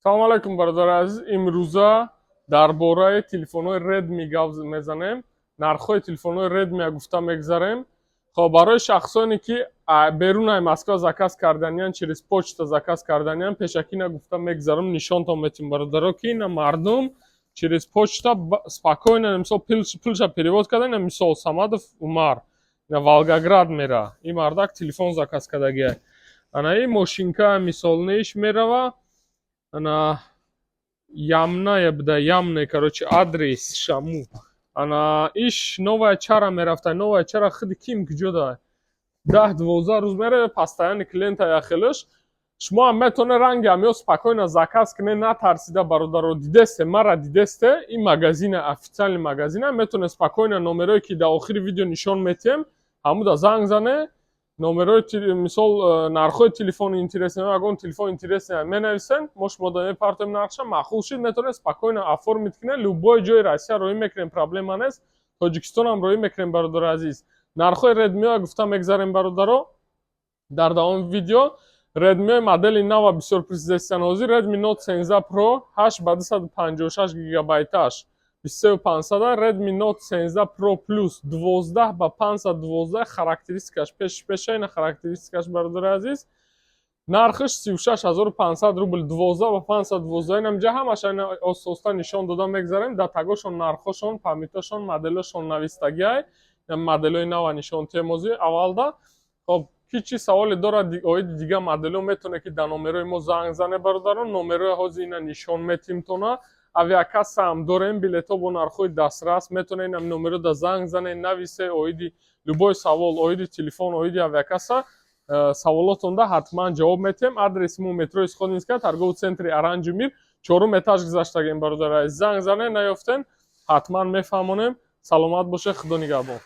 салом алайкум бародари азиз. имрӯза дар бораи телефонҳои Redmi гап мезанем. Нархҳои телефонҳои Redmi гуфта мегзарем. хоб барои шахсоне ки берунаи Москва заказ карданиянд, через почта заказ карданиянд, пешакина гуфта мегзарам, нишонтон метим бародаро ки ина мардум через почта спокойно мисол пулша перевод кардан. Ина мисол Самадов Умар ина Волгоград мера, ин мардак телефон заказ кардагия. Ана ин мошинка мисол неш мерава. Ана ямная буда ямная, короче, адрес шаму. Ана иш новая чара мерафта, новая чара хиди ким кҷода 10-12 рӯз мерава, постоянно клиента яхелаш. шумо ҳам метоне ранги ҳамё спокойно заказ кунед, натарсида бародаро. Дидесте мара, дидесте ин магазин официальный магазин, метоне спокойно номерое ки дар охири видео нишон метем ҳамуда занг зане. номерои мисол нархҳои телефони интересен, агон телефон интересен менависен, мо шумо да мепартем нархша, махул шид метавонед спокойно оформит кунед. любой ҷои Россия роҳӣ мекунем, проблема нест. Тоҷикистонам роҳӣ мекунем бародари азиз. нархҳои Redmi гуфта мегзарем бародаро дар давоми видео. Redmi модели нава бисёр призестиян ҳозир Redmi Note 13 Pro 8 ба 256 гигабайташ 23500, Redmi Note 13 Pro Plus 12 ба 512 характеристикаш пеша ина характеристикаш бародари азиз. нархаш 36500 рубл 12 ба 512. инамҷа ҳамаша ина остоста нишон дода мегзарем. дар тагошон нархошон, памитошон, моделошон навистагиай. моделои нава нишон темози аввалда. хоб ки чи саволе дорад оиди дига модело метоне ки дар номерои мо занг зане бародарон. номерои ҳозир ина нишон метим тона. авиакасса ҳам дорем, билетҳо бо нархҳои дастрас метоне ин номеро да занг зане, нависе оиди любой савол, оиди телефон, оиди авиакасса саволотонда ҳатман ҷавоб метем. адреси мо метрои Сходинская, торговый центри Оранжи Мир, 4 этаж гузаштагем бародари азиз. занг зане наёфтен, ҳатман мефаҳмонем. саломат боше, худо нигаҳбон.